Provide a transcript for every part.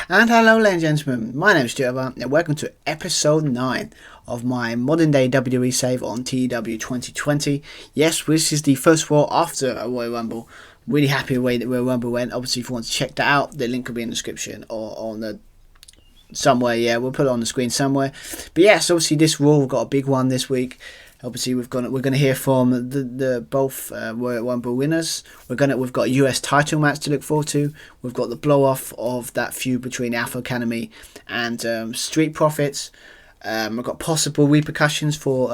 And hello ladies and gentlemen, my name is Stuart and welcome to episode 9 of my modern day WWE save on TW 2020. Yes, this is the first Raw after a Royal Rumble. Really happy the way that Royal Rumble went. Obviously if you want to check that out, the link will be in the description or on the somewhere, yeah, we'll put it on the screen somewhere. But yes, obviously this Raw, we've got a big one this week. Obviously, we're going to hear from the both Royal Rumble winners. We've got a US title match to look forward to. We've got the blow off of that feud between Alpha Academy and Street Profits. We've got possible repercussions for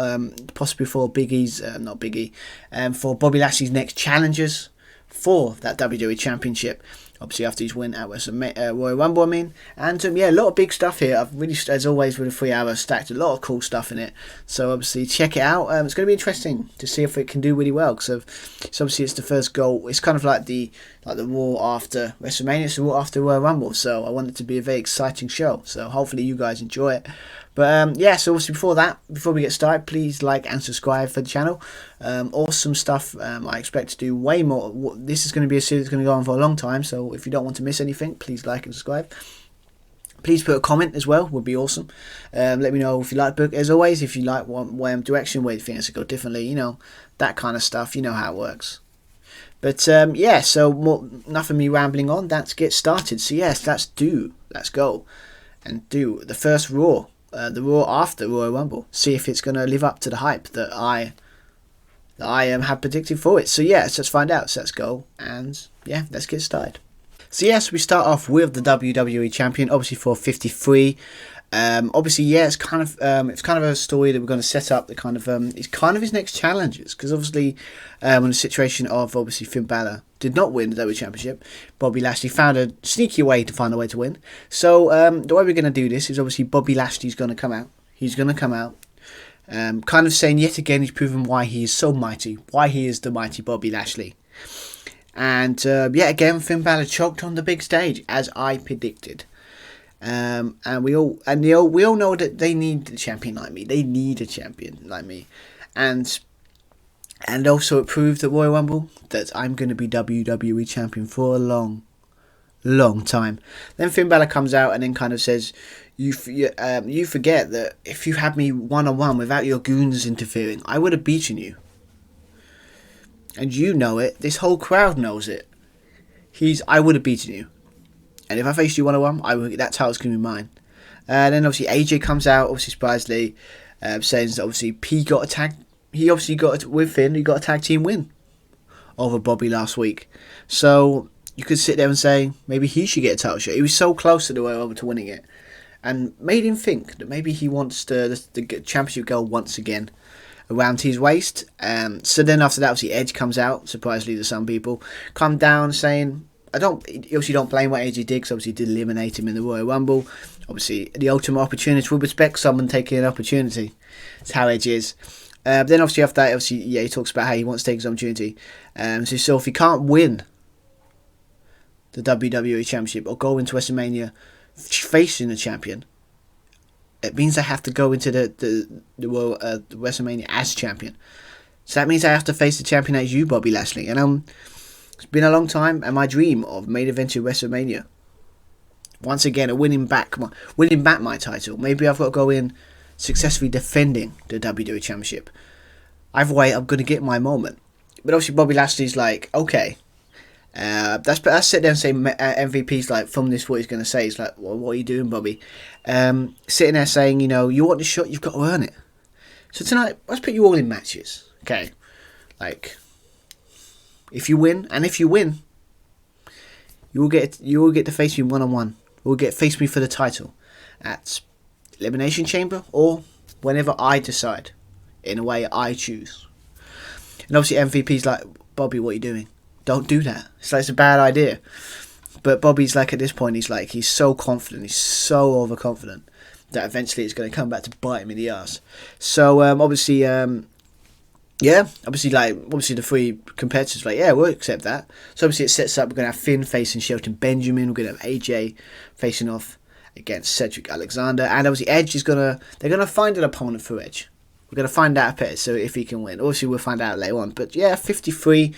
possibly for for Bobby Lashley's next challengers for that WWE Championship. Obviously after his win at Royal Rumble, and yeah, a lot of big stuff here. I've really, as always with a 3 hour, stacked a lot of cool stuff in it. So obviously check it out. It's going to be interesting to see if it can do really well. So obviously it's the first goal. It's kind of like the Raw after WrestleMania. It's the Raw after Royal Rumble. So I want it to be a very exciting show. So hopefully you guys enjoy it. But yeah, so obviously before we get started, please like and subscribe for the channel. Awesome stuff. I expect to do way more. This is going to be a series that's going to go on for a long time. So if you don't want to miss anything, please like and subscribe. Please put a comment as well, would be awesome. Let me know if you like the book. As always, if you like one direction, where you think it should go differently, you know, that kind of stuff. You know how it works. But yeah, so enough of me rambling on. Let's get started. So yes, let's go and do the first Raw. The Raw after Royal Rumble. See if it's going to live up to the hype that I have predicted for it. So yeah, let's find out. So let's go and yeah, let's get started. So yes, we start off with the WWE Champion, obviously for 53. Obviously, yeah, it's kind of a story that we're going to set up. It's kind of his next challenges, because obviously, in the situation of obviously Finn Balor did not win the WWE Championship, Bobby Lashley found a sneaky way to find a way to win. So the way we're going to do this is obviously Bobby Lashley's going to come out. He's going to come out, kind of saying yet again he's proven why he is so mighty, why he is the mighty Bobby Lashley. And yet again, Finn Balor choked on the big stage, as I predicted. And we all know that they need a champion like me. They need a champion like me, and also it proved at Royal Rumble that I'm going to be WWE champion for a long time. Then Finn Balor comes out and then kind of says, you forget that if you had me one-on-one without your goons interfering, I would have beaten you. And you know it. This whole crowd knows it. I would have beaten you. And if I faced you one-on-one, that title's going to be mine. And then obviously AJ comes out, obviously surprisingly, saying that obviously he obviously got with Finn, he got a tag team win over Bobby last week. So you could sit there and say maybe he should get a title shot. He was so close to the Royal Rumble to winning it, and made him think that maybe he wants the championship gold once again around his waist. So then after that, obviously Edge comes out, surprisingly to some people, come down saying, obviously don't blame what AJ did, because obviously did eliminate him in the Royal Rumble. Obviously the ultimate opportunity, will respect someone taking an opportunity. That's how Edge is. Then obviously after that, he talks about how he wants to take his opportunity. So if he can't win the WWE Championship or go into WrestleMania facing the champion, it means I have to go into the WrestleMania as champion. So that means I have to face the champion as you, Bobby Lashley. And it's been a long time, and my dream of main event in WrestleMania. Once again, winning back my title. Maybe I've got to go in successfully defending the WWE Championship. Either way, I'm going to get my moment. But obviously, Bobby Lashley's like, okay. That's sit there and say MVP's like, from this, what he's going to say. He's like, well, what are you doing, Bobby? Sitting there saying, you want the shot, you've got to earn it. So tonight, let's put you all in matches. Okay. Like, if you win, you will get to face me one-on-one. You will face me for the title at Elimination Chamber or whenever I decide, in a way I choose. And obviously MVP's like, Bobby, what are you doing? Don't do that. It's a bad idea. But Bobby's like, at this point, he's so confident, he's so overconfident that eventually it's going to come back to bite him in the ass. So obviously the 3 competitors like, yeah, we'll accept that. So obviously it sets up, we're going to have Finn facing Shelton Benjamin, we're going to have AJ facing off against Cedric Alexander, and obviously they're going to find an opponent for Edge. We're going to find out so if he can win. Obviously we'll find out later on, but yeah, 53,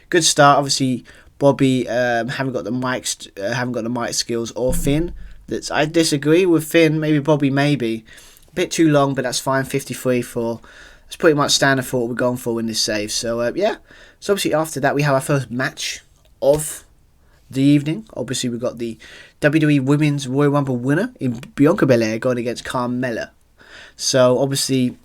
good start. Obviously Bobby haven't got the mic skills, or Finn I disagree with Finn. Maybe Bobby, maybe. A bit too long, but that's fine. 53 for... That's pretty much standard for what we're going for in this save. So, yeah. So, obviously, after that, we have our first match of the evening. Obviously, we've got the WWE Women's Royal Rumble winner in Bianca Belair going against Carmella. So, obviously,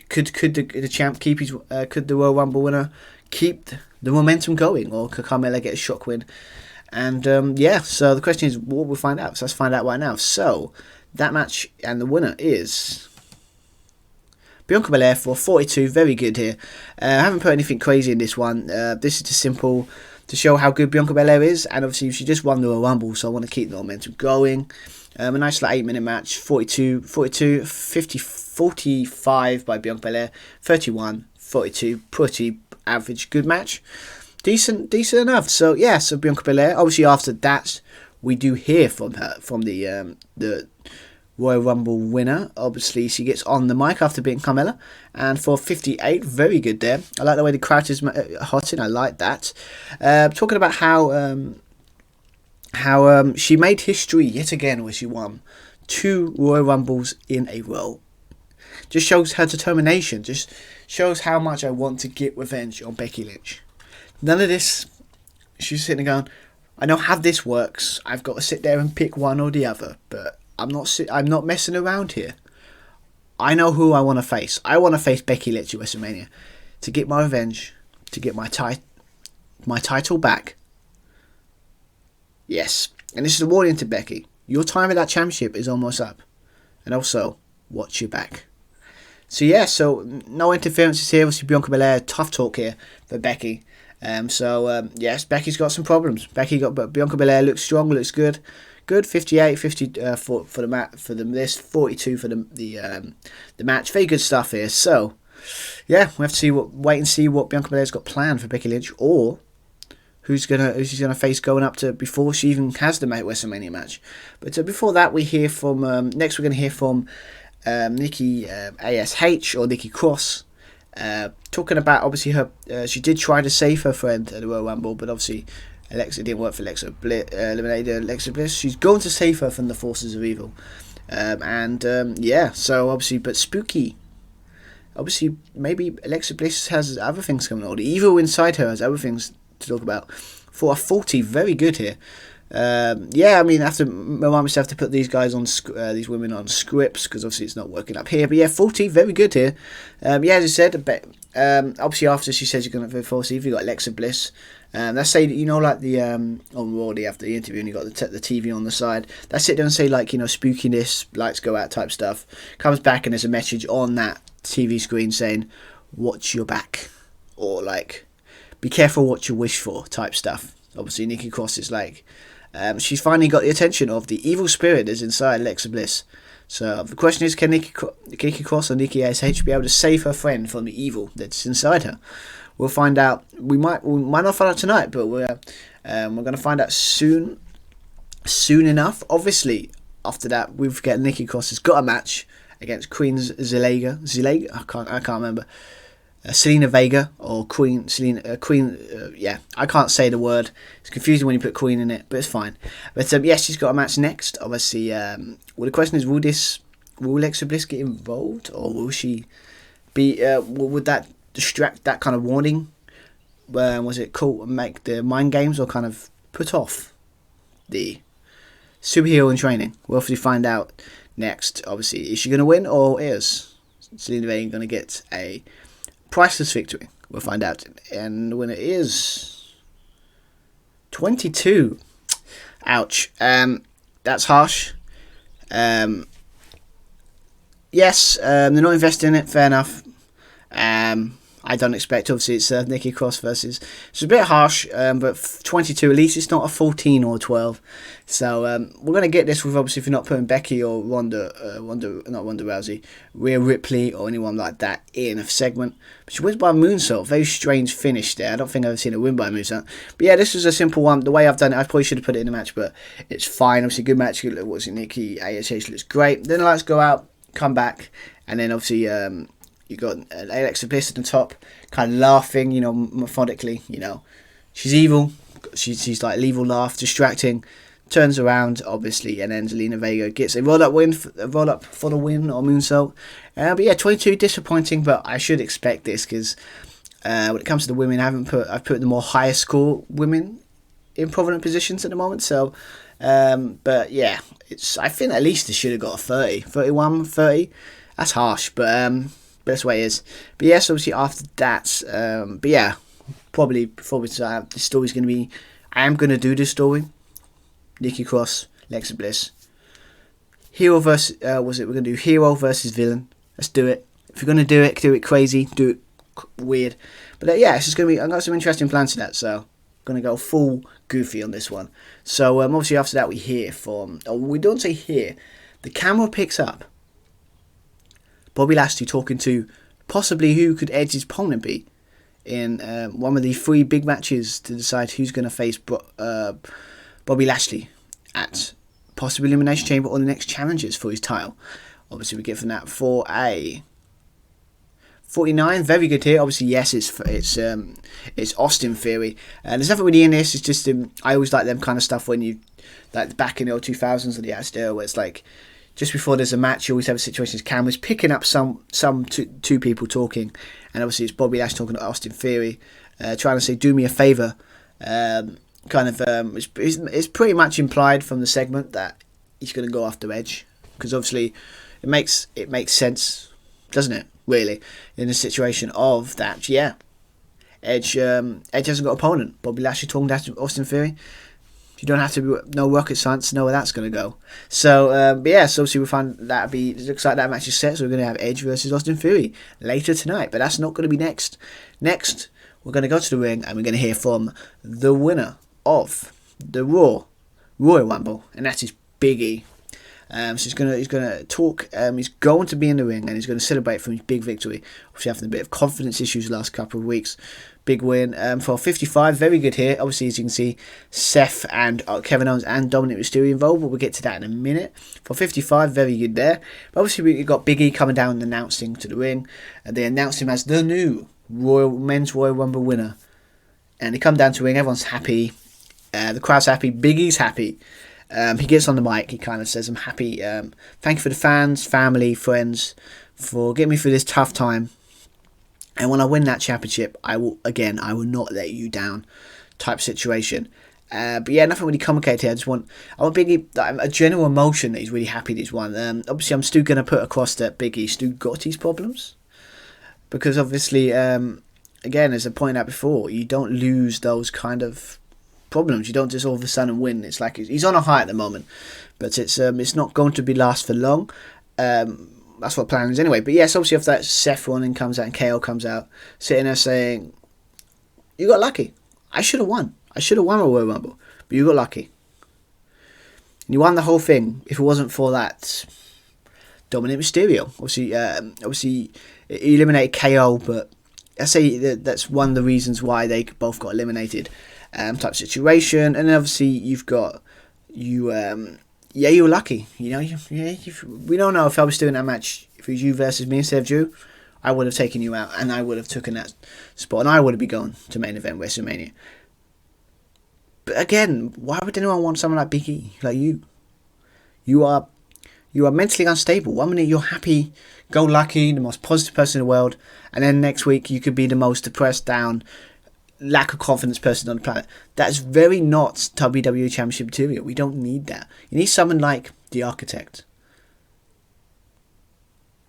could the champ keep his... could the Royal Rumble winner keep the momentum going? Or could Carmella get a shock win? And, yeah, so the question is, what we'll find out. So, let's find out right now. So, that match and the winner is... Bianca Belair for 42, very good here. I haven't put anything crazy in this one. This is just simple to show how good Bianca Belair is. And obviously she just won the Royal Rumble, so I want to keep the momentum going. A nice 8-minute match, 42, 50, 45 by Bianca Belair, 31, 42, pretty average, good match. Decent enough. So yeah, so Bianca Belair. Obviously after that, we do hear from her, from the Royal Rumble winner. Obviously, she gets on the mic after beating Carmella. And for 58, very good there. I like the way the crowd is hot in. I like that. Talking about how she made history yet again where she won 2 Royal Rumbles in a row. Just shows her determination. Just shows how much I want to get revenge on Becky Lynch. None of this. She's sitting there going, I know how this works. I've got to sit there and pick one or the other. But I'm not messing around here. I know who I want to face. I want to face Becky Lynch at WrestleMania to get my revenge, to get my title back. Yes, and this is a warning to Becky. Your time at that championship is almost up, and also watch your back. So yeah, so no interferences here. Obviously Bianca Belair, tough talk here for Becky. Yes, Becky's got some problems. But Bianca Belair looks strong, looks good. Good, 58, 50 for this, 42 for the match. Very good stuff here. So, yeah, we have to wait and see what Bianca Belair's got planned for Becky Lynch, or who's she's gonna face going up to before she even has the WrestleMania match. But before that, we hear from next. We're gonna hear from Nikki ASH or Nikki Cross. Talking about obviously her, she did try to save her friend at the Royal Rumble, but obviously Alexa didn't work for Alexa Bliss, eliminated Alexa Bliss. She's going to save her from the forces of evil. Yeah, so obviously, but spooky. Obviously, maybe Alexa Bliss has other things coming on. The evil inside her has other things to talk about. For a 40, very good here. Yeah, I mean, I have to remind myself to put these guys on, these women on scripts, because obviously it's not working up here. But yeah, 40, very good here. Yeah, as I said, obviously after she says you're going to force evil, you got Alexa Bliss. Let's say, you know, like the on Raw after the interview, and you got the TV on the side. Let's sit there and say, like, you know, spookiness, lights go out type stuff. Comes back and there's a message on that TV screen saying, "Watch your back," or like, "Be careful what you wish for" type stuff. Obviously, Nikki Cross is like, she's finally got the attention of the evil spirit that's inside Alexa Bliss. So the question is, can Nikki Cross or Nikki ASH be able to save her friend from the evil that's inside her? We'll find out. We might not find out tonight, but we're going to find out soon enough. Obviously, after that, we've got Nikki Cross has got a match against Queen Zelina. I can't remember. Selena Vega or Queen. Yeah, I can't say the word. It's confusing when you put Queen in it, but it's fine. But yes, she's got a match next. Obviously, well, the question is, will Alexa Bliss get involved, or will she be? Would that distract that kind of warning? Was it cool to make the mind games, or kind of put off the superhero in training? We'll obviously find out next. Obviously, is she going to win, or is Selena Vega going to get a priceless victory? We'll find out. And the winner is 22. Ouch. That's harsh. Yes, they're not investing in it. Fair enough. I don't expect, obviously, it's Nikki Cross versus. It's a bit harsh, but 22, at least it's not a 14 or 12. So we're going to get this with, obviously, if you're not putting Becky or not Ronda Rousey, Rhea Ripley or anyone like that in a segment. But she wins by a moonsault. Very strange finish there. I don't think I've ever seen her win by a moonsault. But yeah, this was a simple one. The way I've done it, I probably should have put it in the match, but it's fine. Obviously, good match. What's it, Nikki ASH looks great. Then the lights go out, come back, and then obviously you got Alexa Bliss at the top, kind of laughing, methodically. She's evil. She's like evil laugh, distracting turns around, obviously, and then Zelina Vega gets a roll up for the win or moonsault. But yeah, 22 disappointing, but I should expect this because when it comes to the women, I've put the more higher score women in prominent positions at the moment. So, but yeah, I think at least it should have got a 30, 31, 30. That's harsh, but that's the way it is. But yes, obviously after that, but yeah, probably before we start, the story's going to be, I am going to do this story. Nikki Cross, Alexa Bliss. Hero versus, we're going to do hero versus villain. Let's do it. If you're going to do it crazy, do it weird. But yeah, it's just going to be, I've got some interesting plans for that, so I'm going to go full goofy on this one. So obviously after that we hear from, we don't say hear, the camera picks up Bobby Lashley talking to possibly who could Edge's opponent be in one of the 3 big matches to decide who's going to face Bobby Lashley at possible Elimination Chamber or the next challenges for his title. Obviously we get from that for a 49, very good here. Obviously, yes, it's Austin Theory. There's nothing really in this. It's just I always like them kind of stuff when you like back in the early 2000s or the Attitude Era, where it's like just before there's a match, you always have a situation. Cameras picking up some two people talking, and obviously it's Bobby Lashley talking to Austin Theory, trying to say, "Do me a favor." It's pretty much implied from the segment that he's going to go after Edge, because obviously it makes sense, doesn't it? Really, in a situation of that, yeah, Edge hasn't got an opponent. Bobby Lashley talking to Austin Theory. You don't have to know rocket science to know where that's going to go. So, but yeah, so obviously we find it looks like that match is set, so we're going to have Edge versus Austin Theory later tonight, but that's not going to be next. Next, we're going to go to the ring and we're going to hear from the winner of the Royal Rumble, and that is Big E. So he's gonna talk. He's going to be in the ring and he's going to celebrate from his big victory. Obviously, having a bit of confidence issues the last couple of weeks. Big win for 55. Very good here. Obviously, as you can see, Seth and Kevin Owens and Dominik Mysterio involved, but we'll get to that in a minute. For 55, very good there. But obviously, we've got Big E coming down and announcing to the ring. They announced him as the new Men's Royal Rumble winner. And he come down to the ring. Everyone's happy. The crowd's happy. Big E's happy. He gets on the mic, he kind of says, "I'm happy, thank you for the fans, family, friends, for getting me through this tough time. And when I win that championship, I will not let you down," type situation. But yeah, nothing really complicated here. I want Big E, a general emotion that he's really happy that he's won. Obviously, I'm still going to put across that Big E still got his problems. Because obviously, again, as I pointed out before, you don't lose those kind of problems. You don't just all of a sudden win. It's like he's on a high at the moment, but it's not going to be last for long. That's what the plan is anyway. But yes, obviously after that, Seth Rollins comes out and KO comes out, sitting there saying, "You got lucky. I should have won. I should have won a Royal Rumble, but you got lucky. And you won the whole thing. If it wasn't for that Dominik Mysterio, obviously he eliminated KO, but I say that's one of the reasons why they both got eliminated." Type situation, and then obviously you've got you were lucky, we don't know if I was doing that match, if it was you versus me instead of Drew, I would have taken you out and I would have taken that spot and I would have been going to main event WrestleMania. But again, why would anyone want someone like Big E, like you are mentally unstable. 1 minute you're happy go lucky, the most positive person in the world, and then next week you could be the most depressed, down, lack of confidence person on the planet. That's very not WWE Championship material. We don't need that. You need someone like the architect,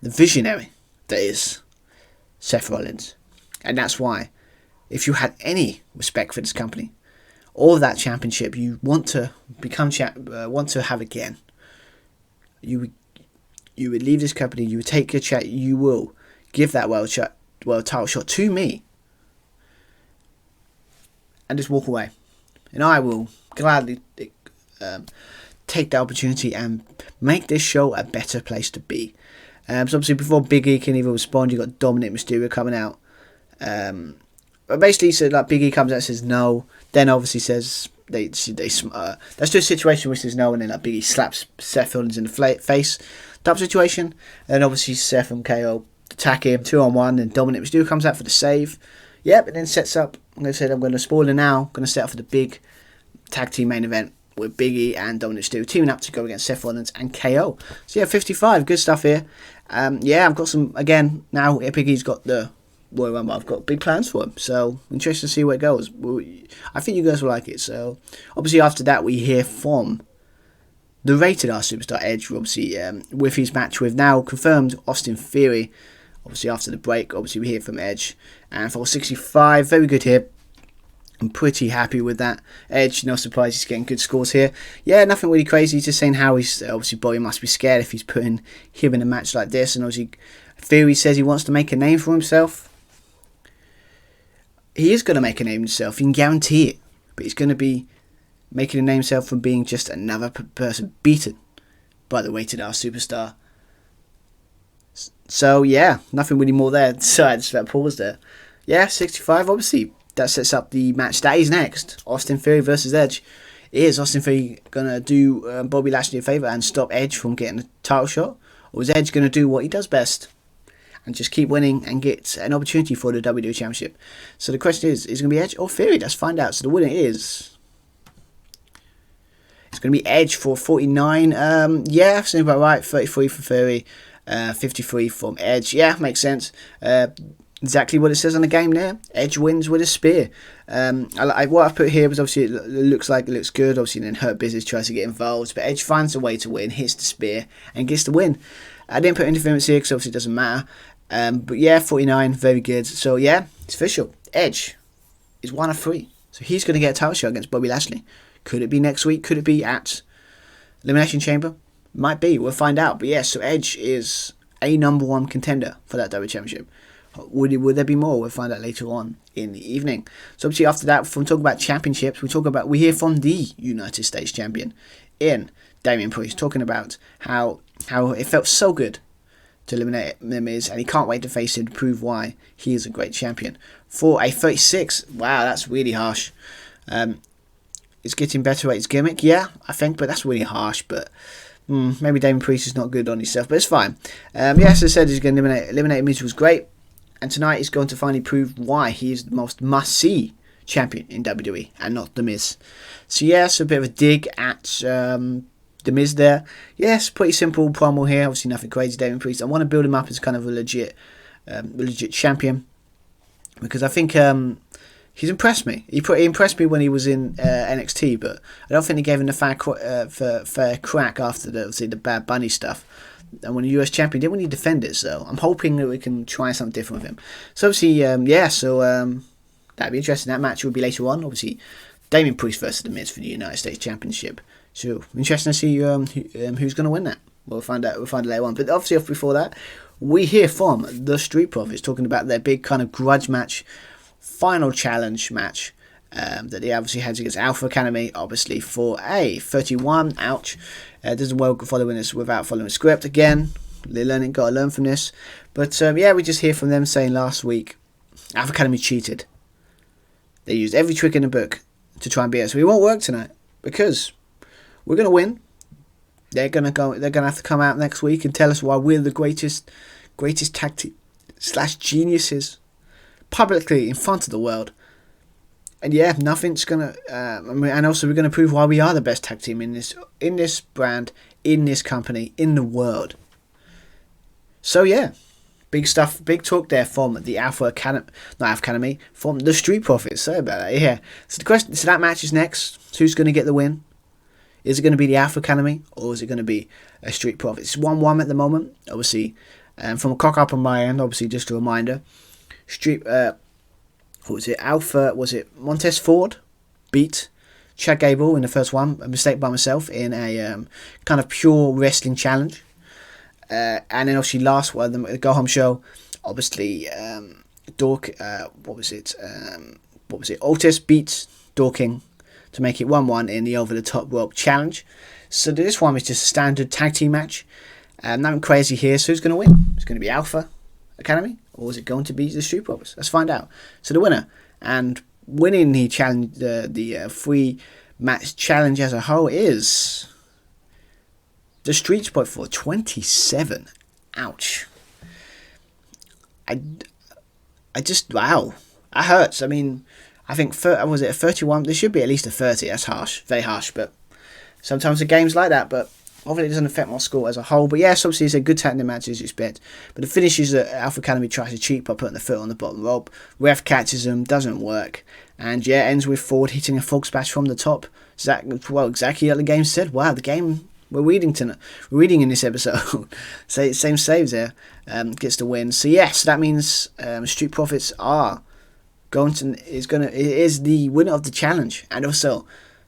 the visionary that is Seth Rollins. And that's why, if you had any respect for this company or that championship you want to become want to have again, you would leave this company, you would take your chat, you will give that world title shot to me and just walk away. And I will gladly take the opportunity and make this show a better place to be. So obviously before Big E can even respond, you've got Dominik Mysterio coming out. But basically, so like Big E comes out and says no. Then obviously says let's do a situation which says no, and then like Big E slaps Seth Rollins in the face type situation. And then obviously Seth and KO attack him 2-on-1, and Dominik Mysterio comes out for the save. Yep, and then sets up. I'm going to spoil it now. I'm going to set up for the big tag team main event with Big E and Dominik Mysterio teaming up to go against Seth Rollins and KO. So yeah, 55, good stuff here. Yeah, I've got some, again, now Big E's got the Royal Rumble. I've got big plans for him, so interested to see where it goes. I think you guys will like it. So obviously after that we hear from the Rated R Superstar Edge, obviously with his match with now confirmed Austin Theory. Obviously after the break, obviously we hear from Edge, and for 65, very good here. I'm pretty happy with that. Edge, no surprise, he's getting good scores here. Yeah, nothing really crazy, just saying how he's, obviously Bobby must be scared if he's putting him in a match like this, and obviously Theory says he wants to make a name for himself. He is going to make a name for himself, you can guarantee it, but he's going to be making a name for himself from being just another person beaten by the Rated R Superstar. So yeah, nothing really more there, so I just pause there. Yeah, 65, obviously that sets up the match that is next. Austin Theory versus Edge. Is Austin Theory going to do Bobby Lashley a favour and stop Edge from getting a title shot? Or is Edge going to do what he does best and just keep winning and get an opportunity for the WWE Championship? So the question is it going to be Edge or Theory? Let's find out. So the winner is... It's going to be Edge for 49. Yeah, seems about right. 33 for Theory. 53 from Edge. Yeah, makes sense. Exactly what it says on the game there. Edge wins with a spear. What I've put here was obviously it looks good. Obviously then Hurt Business tries to get involved, but Edge finds a way to win, hits the spear and gets the win. I didn't put interference here because obviously it doesn't matter. But yeah, 49, very good. So yeah, it's official. Edge is 1 of 3. So he's going to get a title shot against Bobby Lashley. Could it be next week? Could it be at Elimination Chamber? Might be. We'll find out. But yeah, so Edge is a #1 contender for that WWE Championship. Would there be more? We'll find out later on in the evening. So obviously after that, from talking about championships, we hear from the United States Champion in Damian Priest, talking about how it felt so good to eliminate The Miz, and he can't wait to face him to prove why he is a great champion. For a 36, wow, that's really harsh. It's getting better at his gimmick, yeah, I think, but that's really harsh. But maybe Damian Priest is not good on himself, but it's fine. Yes, as I said, he's going to eliminate Miz was great. And tonight he's going to finally prove why he is the most must-see champion in WWE and not The Miz. So yes, a bit of a dig at The Miz there. Yes, pretty simple promo here. Obviously nothing crazy, Damian Priest. I want to build him up as kind of a legit champion, because I think he's impressed me. He impressed me when he was in NXT, but I don't think he gave him the fair crack after the Bad Bunny stuff. And when the US champion didn't when he defended it, so I'm hoping that we can try something different with him. So obviously, that'd be interesting. That match will be later on. Obviously, Damian Priest versus The Miz for the United States Championship. So interesting to see who's going to win that. We'll find out later on. But obviously, before that, we hear from the Street Profits talking about their big kind of grudge match, final challenge match that they obviously had against Alpha Academy, obviously for a 31. Ouch. Doesn't work following this without following a script. Again, they're learning, got to learn from this. But yeah, we just hear from them saying last week Alpha Academy cheated. They used every trick in the book to try and beat us. So it won't work tonight because we're going to win. They're going to have to come out next week and tell us why we're the greatest tactic / geniuses publicly in front of the world. And yeah, nothing's gonna. And also, we're gonna prove why we are the best tag team in this brand, in this company, in the world. So yeah, big stuff, big talk there from the Academy, from the Street Profits. Sorry about that. Yeah. So the question, so that match is next. Who's gonna get the win? Is it gonna be the Alpha Academy or is it gonna be a Street Profits? It's 1-1 at the moment. Obviously, from a cock up on my end. Obviously, just a reminder. Was it Montez Ford beat Chad Gable in the first one, a mistake by myself in a kind of pure wrestling challenge. And then obviously last one, the go home show, obviously Otis beats Dorking to make it 1-1 in the over the top rope challenge. So this one is just a standard tag team match. Nothing crazy here. So who's going to win? It's going to be Alpha Academy, or is it going to be the Street Profits? Let's find out. So the winner and winning the challenge, the free match challenge as a whole, is the Street Profits for 27. Ouch. I just, wow, that hurts. I mean, I think was it a 31? There should be at least a 30. That's harsh, very harsh. But Sometimes the game's like that, but hopefully it doesn't affect my score as a whole. But yes, obviously it's a good tag team match as you expect. But the finishes that Alpha Academy tries to cheat by putting the foot on the bottom rope. Ref catches them, doesn't work. And yeah, ends with Ford hitting a frog splash from the top. Exactly like the game said. Wow, the game we're reading tonight. We're reading in this episode. Same saves there. Gets the win. So yes, that means Street Profits are is the winner of the challenge, and also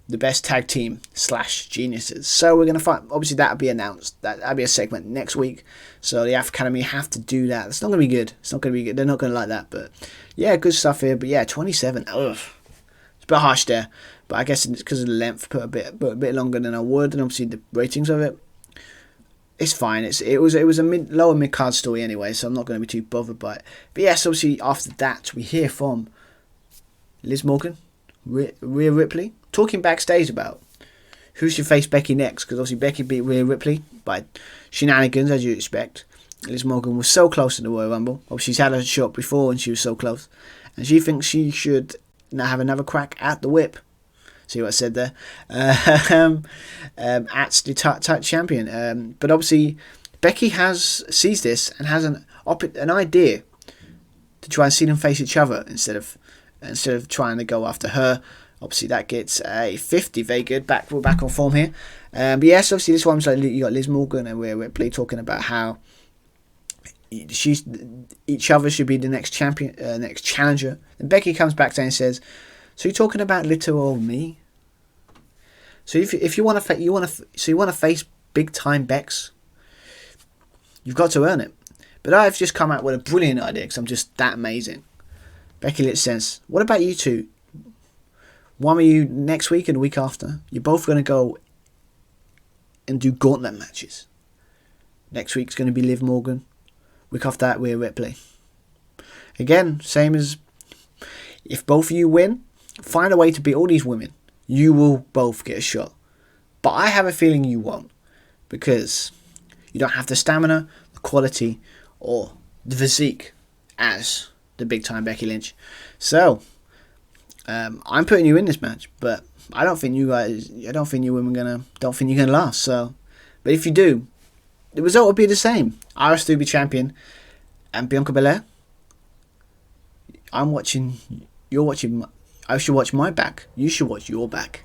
the best tag team / geniuses. So we're going to find, obviously that'll be announced, that'll be a segment next week, so the Alpha Academy have to do that. It's not going to be good, they're not going to like that, but yeah, good stuff here. But yeah, 27, ugh, it's a bit harsh there, but I guess it's because of the length, put a bit longer than I would, and obviously the ratings of it, it's fine. It was a lower mid card story anyway, so I'm not going to be too bothered by it. But yes, obviously after that we hear from Liz Morgan, Rhea Ripley, talking backstage about who should face Becky next, because obviously Becky beat Rhea Ripley by shenanigans, as you expect. Liz Morgan was so close to the Royal Rumble. Obviously she's had a shot before and she was so close, and she thinks she should now have another crack at the whip. See what I said there? At the title champion. But obviously Becky sees this and has an idea to try and see them face each other instead of trying to go after her. Obviously that gets a 50, very good. We're back on form here. But yes, obviously this one's like you got Liz Morgan and Rhea Ripley talking about how each other should be the next champion, next challenger. And Becky comes back and says, "So you're talking about little old me? So if you want to face big time Bex, you've got to earn it. But I've just come out with a brilliant idea because I'm just that amazing." Becky Lynch says, "What about you two? One of you next week and the week after, you're both going to go and do gauntlet matches. Next week's going to be Liv Morgan. Week after that, Rhea Ripley. Again, same as if both of you win, find a way to beat all these women. You will both get a shot. But I have a feeling you won't, because you don't have the stamina, the quality, or the physique as the big time Becky Lynch. So I'm putting you in this match, but I don't think you women don't think you're gonna last. So, but if you do, the result will be the same. Iris will be champion, and Bianca Belair. You're watching. I should watch my back. You should watch your back.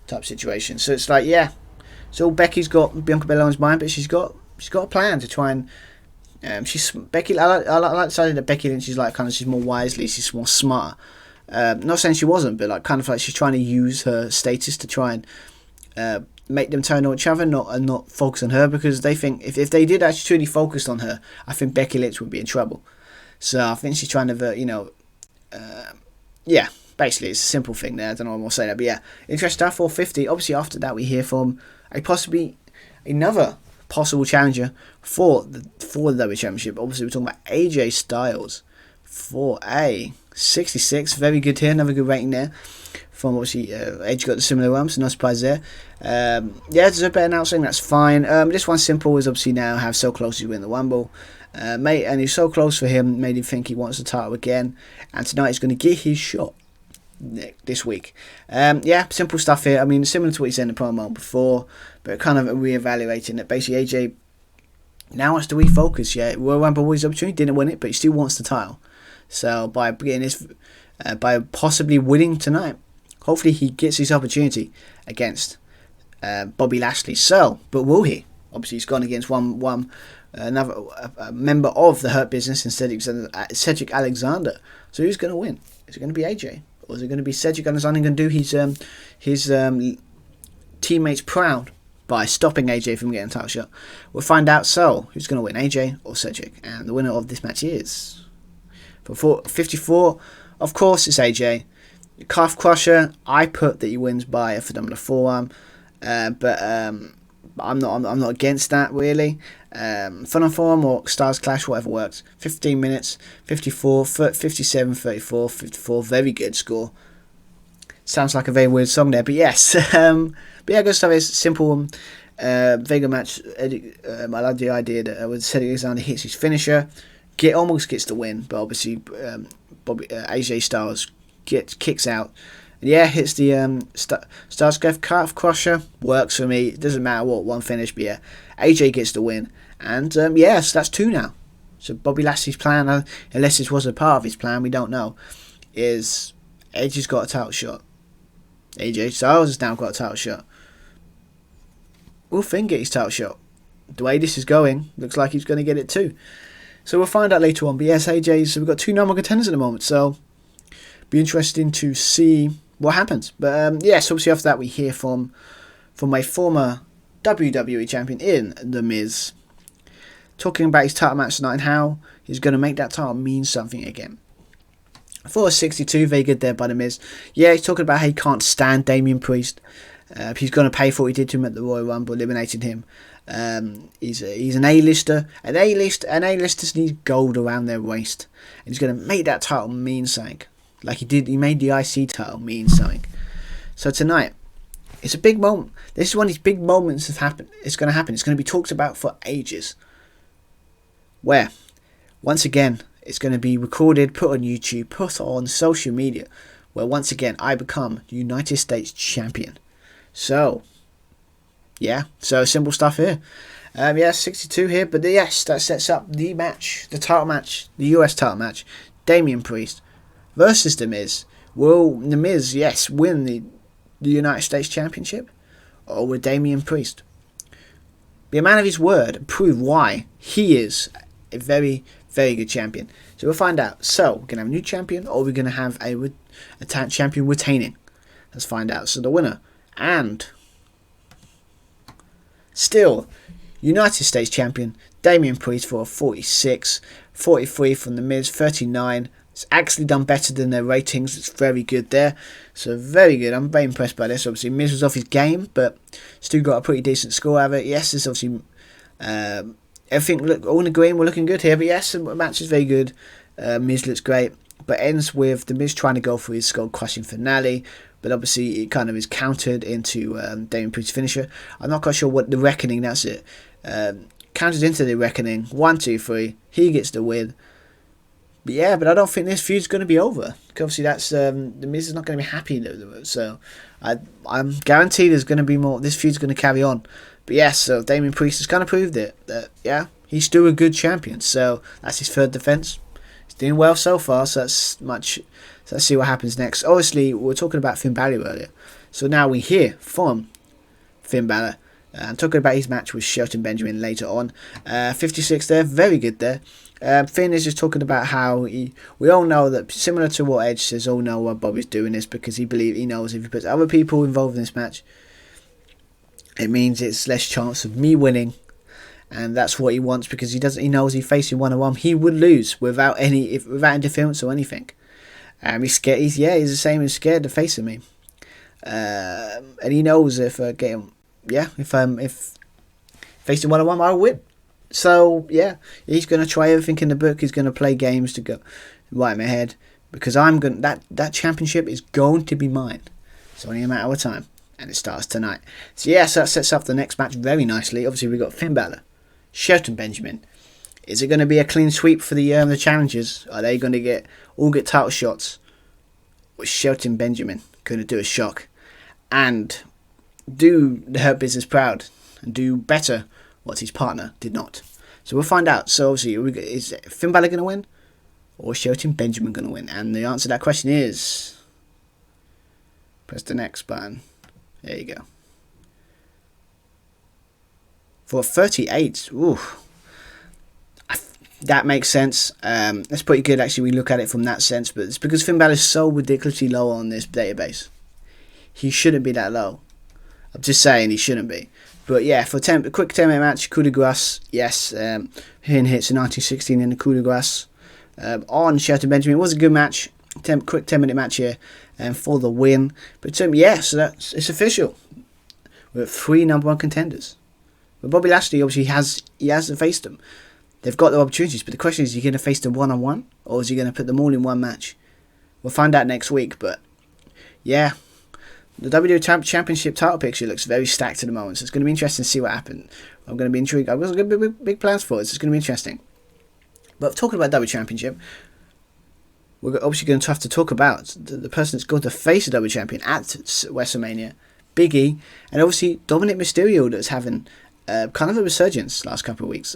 Type situation. So it's like, yeah. So Becky's got Bianca Belair on his mind, but she's got a plan to try and. Becky. I like the side that Becky Lynch is like she's more wisely. She's more smarter. Not saying she wasn't, but like kind of like she's trying to use her status to try and make them turn on each other, not focus on her, because they think if they did actually truly focus on her, I think Becky Lynch would be in trouble. So I think she's trying to yeah, basically it's a simple thing there. I don't know what I'm gonna say that, but yeah, interesting stuff. 450. Obviously after that we hear from another possible challenger for the WWE Championship. Obviously we're talking about AJ Styles for a 66, very good here, another good rating there. From obviously Edge got the similar one, so no surprise there. Yeah, there's a better announcing, that's fine. This one's simple, is obviously now how so close to win the Rumble. And he's so close for him, made him think he wants the title again. And tonight he's going to get his shot this week. Yeah, simple stuff here. I mean, similar to what he said in the promo before, but kind of re-evaluating it. Basically, AJ now wants to refocus. Yeah, Royal Rumble was his opportunity, didn't win it, but he still wants the title. So by getting this, by possibly winning tonight, hopefully he gets his opportunity against Bobby Lashley. So, but will he? Obviously, he's gone against another member of the Hurt Business instead of Cedric Alexander. So who's going to win? Is it going to be AJ, or is it going to be Cedric Alexander going to do his teammates proud by stopping AJ from getting a title shot? We'll find out. So who's going to win, AJ or Cedric? And the winner of this match is, for 54, of course, it's AJ. Calf Crusher, I put that he wins by a phenomenal forearm, but I'm not against that really. Fun on forearm or Stars Clash, whatever works. 15 minutes, 54, 57, 34, 54, very good score. Sounds like a very weird song there, but yes. But yeah, good stuff. Is simple. Very good match. I like the idea that with Cedric Alexander hits his finisher, almost gets the win, but obviously AJ Styles kicks out Yeah, hits the Starscream Calf Crusher. Works for me. It doesn't matter what one finish, but yeah, AJ gets the win. And yes, that's 2 now. So Bobby Lashley's plan, unless this was a part of his plan, we don't know, is AJ's got a title shot. AJ Styles has now got a title shot. Will Finn get his title shot? The way this is going, looks like he's going to get it too. So we'll find out later on. But yes, AJ's, we've got 2 number contenders at the moment, so be interesting to see what happens. But yes, obviously after that we hear from a former WWE champion in The Miz, talking about his title match tonight and how he's going to make that title mean something again. For 62, very good there by The Miz. Yeah, he's talking about how he can't stand Damian Priest. He's going to pay for what he did to him at the Royal Rumble, eliminating him. He's an A-lister. A-listers need gold around their waist. And he's going to make that title mean something. Like he made the IC title mean something. So tonight, it's a big moment. This is one of these big moments that happen. It's going to happen. It's going to be talked about for ages. Where, once again, it's going to be recorded, put on YouTube, put on social media. Where once again, I become United States champion. So, yeah, so simple stuff here. Yeah, 62 here, but yes, that sets up the match, the title match, the US title match. Damian Priest versus The Miz. Will The Miz, yes, win the United States Championship? Or will Damian Priest be a man of his word and prove why he is a very, very good champion? So we'll find out. So, we're going to have a new champion, or we're going to have a champion retaining. Let's find out. So the winner, and still United States champion, Damian Priest for 46, 43 from The Miz, 39. It's actually done better than their ratings. It's very good there. So very good. I'm very impressed by this. Obviously, Miz was off his game, but still got a pretty decent score out of it. Yes, it's obviously everything all in green. We're looking good here. But yes, the match is very good. Miz looks great, but ends with The Miz trying to go for his skull-crushing finale. But obviously, it kind of is countered into Damian Priest's finisher. I'm not quite sure what the Reckoning. That's it. Countered into the Reckoning. 1, 2, 3. He gets the win. But yeah, but I don't think this feud's going to be over. Because obviously, that's The Miz is not going to be happy. So I'm guaranteed there's going to be more. This feud's going to carry on. But yes, so Damian Priest has kind of proved it. That yeah, he's still a good champion. So that's his 3rd defense. He's doing well so far. So that's much. So let's see what happens next. Obviously, we were talking about Finn Balor earlier. So now we hear from Finn Balor. Talking about his match with Shelton Benjamin later on. 56 there, very good there. Finn is just talking about how we all know that, similar to what Edge says, all know why Bobby's doing this, because he knows if he puts other people involved in this match, it means it's less chance of me winning. And that's what he wants, because he knows he's facing one-on-one. He would lose without interference or anything. He's scared. He's the same as scared to face me. And he knows if facing one-on-one, I'll win. So yeah, he's gonna try everything in the book. He's gonna play games to go right in my head, because that championship is going to be mine. It's only a matter of time, and it starts tonight. So yes, that sets up the next match very nicely. Obviously, we've got Finn Balor, Shelton Benjamin. Is it going to be a clean sweep for the challengers? Are they going to get title shots? Or is Shelton Benjamin going to do a shock and do the Hurt Business proud and do better what his partner did not? So we'll find out. So obviously, is Finn Balor going to win, or is Shelton Benjamin going to win? And the answer to that question is, press the next button. There you go. For 38, ooh. That makes sense. That's pretty good, actually. We look at it from that sense, but it's because Finn Balor is so ridiculously low on this database. He shouldn't be that low. I'm just saying he shouldn't be. But yeah, for a quick 10-minute match, coup de grace, yes. Hin hits in 1916 in the coup de grace on Shelton Benjamin. It was a good match. Quick 10-minute match here for the win. But yeah, so it's official. We're at 3 number 1 contenders. But Bobby Lashley, obviously, he hasn't faced them. They've got their opportunities, but the question is he going to face them one-on-one, or is he going to put them all in one match? We'll find out next week, but yeah, the WWE Championship title picture looks very stacked at the moment, so it's going to be interesting to see what happens. I'm going to be intrigued. I've got big plans for it, so it's going to be interesting. But talking about WWE Championship, we're obviously going to have to talk about the person that's got the face of WWE Champion at WrestleMania, Big E, and obviously Dominik Mysterio that's having kind of a resurgence last couple of weeks.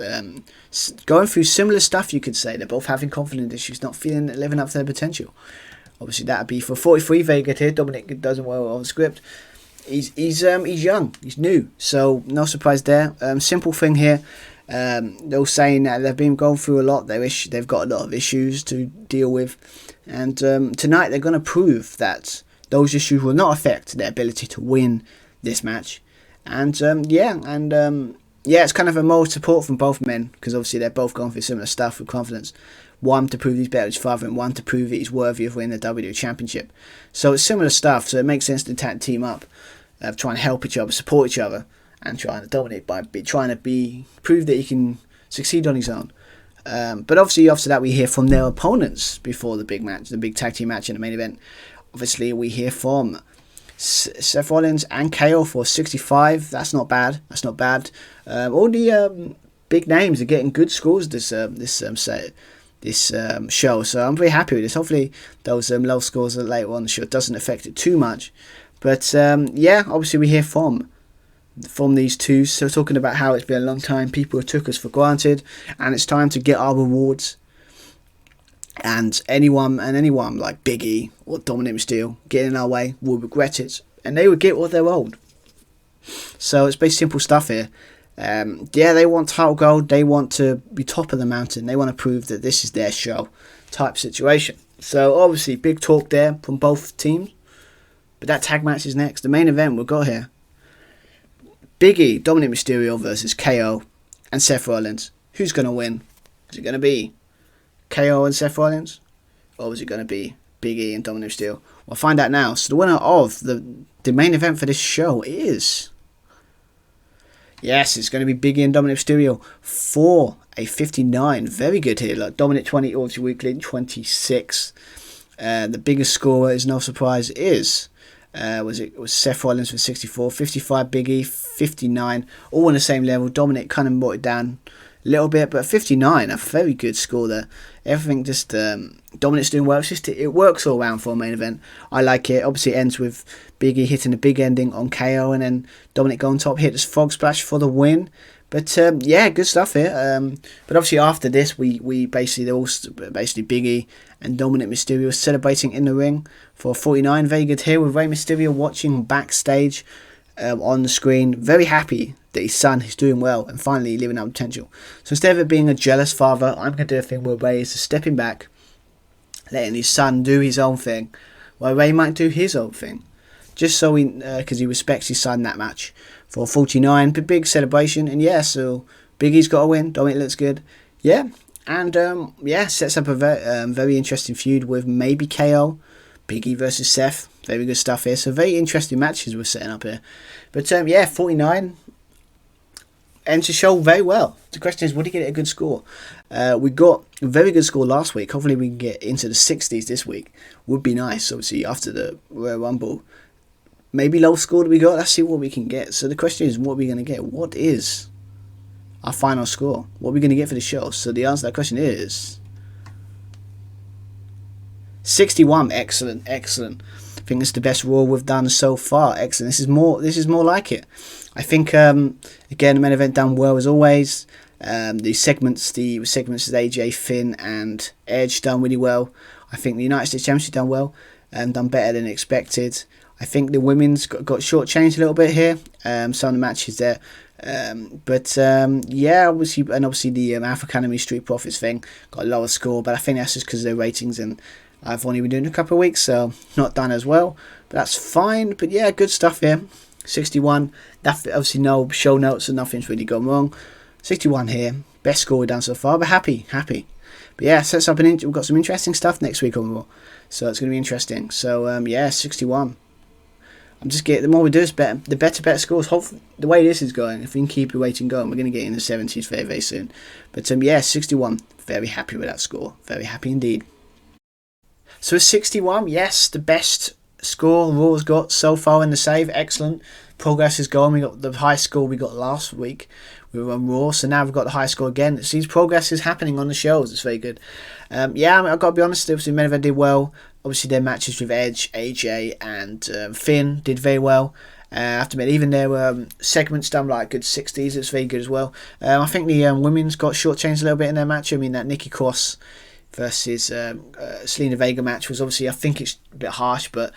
Going through similar stuff, you could say. They're both having confidence issues, not feeling living up to their potential. Obviously, that would be for 43. Very good here. Dominik doesn't well on the script. He's young. He's new. So no surprise there. Simple thing here. They're saying that they've been going through a lot. They've got a lot of issues to deal with, and tonight they're going to prove that those issues will not affect their ability to win this match. And it's kind of a moral support from both men, because obviously they're both going through similar stuff with confidence. One to prove he's better than his father, and one to prove that he's worthy of winning the WWE Championship. So it's similar stuff. So it makes sense to team up, try and help each other, support each other, and trying to dominate by trying to prove that he can succeed on his own. But obviously after that we hear from their opponents before the big match, the big tag team match in the main event. Obviously we hear from Seth Rollins and KO for 65. That's not bad. All the big names are getting good scores this show, so I'm very happy with this. Hopefully those low scores later on the show doesn't affect it too much. But obviously we hear from these two, so talking about how it's been a long time, people took us for granted, and it's time to get our rewards. And anyone like Big E or Dominik Mysterio getting in our way will regret it, and they would get what they're owed. So it's basically simple stuff here. They want title gold, they want to be top of the mountain, they want to prove that this is their show type situation. So obviously big talk there from both teams, but that tag match is next. The main event we've got here: Big E, Dominik Mysterio versus KO and Seth Rollins. Who's going to win? Is it going to be KO and Seth Rollins, or is it going to be Big E and Dominik Mysterio? We'll find out now. So the winner of the main event for this show is... Yes, it's going to be Big E and Dominik Mysterio for a 59. Very good here. Like Dominik 20, Orgy Weekly 26. The biggest scorer, is no surprise, was Seth Rollins with 64, 55 Big E, 59, all on the same level. Dominik kind of brought it down a little bit, but 59, a very good score there. Everything just Dominik's doing well. It works all around for a main event. I like it. Obviously it ends with Big E hitting a big ending on KO, and then Dominik going top, hit his frog splash for the win. But good stuff here. But obviously after this, we basically Big E and Dominik Mysterio celebrating in the ring for 49. Very good here with Rey Mysterio watching backstage on the screen. Very happy that his son is doing well and finally living out potential. So instead of it being a jealous father, I'm going to do a thing where Rey is stepping back, letting his son do his own thing, while Rey might do his own thing. Just so because he respects his son that much. For 49, big celebration, and so Big E's got a win. Dominik looks good, and sets up a very interesting feud with maybe KO, Big E versus Seth. Very good stuff here. So very interesting matches we're setting up here. But 49 ends the show very well. The question is, would he get a good score? We got a very good score last week. Hopefully we can get into the 60s this week. Would be nice. Obviously after the Royal Rumble. Maybe low score that we got. Let's see what we can get. So the question is, what are we going to get? What is our final score? What are we going to get for the show? So the answer to that question is 61. Excellent. I think it's the best Raw we've done so far. Excellent. This is more like it. I think again, the main event done well as always. The segments with AJ, Finn and Edge done really well. I think the United States Championship done well and done better than expected. I think the women's got shortchanged a little bit here. Some of the matches there. Obviously the Alpha Academy Street Profits thing got a lower score, but I think that's just because of their ratings, and I've only been doing it a couple of weeks, so not done as well. But that's fine. But good stuff here. 61. That obviously no show notes and nothing's really gone wrong. 61 here. Best score we've done so far, but happy. But sets up we've got some interesting stuff next week on Raw, so it's going to be interesting. So 61. I'm just getting, the more we do, the better scores. Hopefully, the way this is going, if we can keep the rating going, we're going to get in the 70s very, very soon. But 61. Very happy with that score. Very happy indeed. So 61, yes, the best score Raw's got so far in the save. Excellent. progress is going. We got the high score we got last week. We were on Raw, so now we've got the high score again. It seems progress is happening on the shows. It's very good. Yeah, I've got to be honest. Obviously, main event did well. Obviously, their matches with Edge, AJ, and Finn did very well. I have to admit, even their segments done like good 60s. It's very good as well. I think the women's got shortchanged a little bit in their match. I mean, that Nikki Cross versus Selena Vega match was obviously, I think it's a bit harsh, but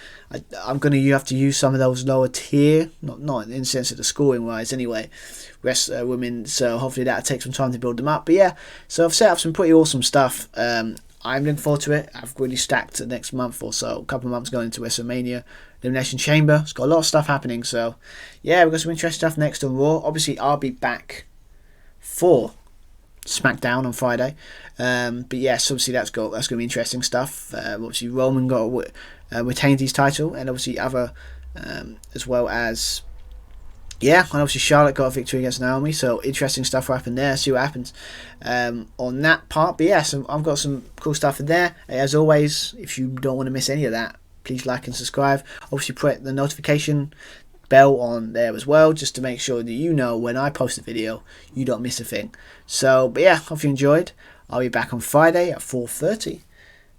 I'm going to have to use some of those lower tier, not in the sense of the scoring wise anyway, women, so hopefully that'll take some time to build them up. But yeah, so I've set up some pretty awesome stuff. I'm looking forward to it. I've really stacked the next month or so, a couple of months going into WrestleMania, Elimination Chamber. It's got a lot of stuff happening, so yeah, we've got some interesting stuff next on Raw. Obviously, I'll be back for SmackDown on Friday, but yes, obviously that's going to be interesting stuff. Obviously Roman got retained his title, and obviously other as well as and obviously Charlotte got a victory against Naomi. So interesting stuff will happen there. See what happens on that part. But yes, I've got some cool stuff in there. As always, if you don't want to miss any of that, please like and subscribe. Obviously put the notification bell on there as well, just to make sure that you know when I post a video, you don't miss a thing. So, but yeah, hope you enjoyed. I'll be back on Friday at 4:30.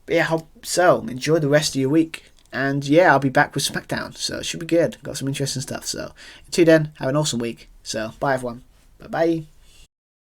But yeah, hope so. Enjoy the rest of your week. And yeah, I'll be back with SmackDown, so it should be good. Got some interesting stuff. So, until then, have an awesome week. So, bye everyone. Bye bye.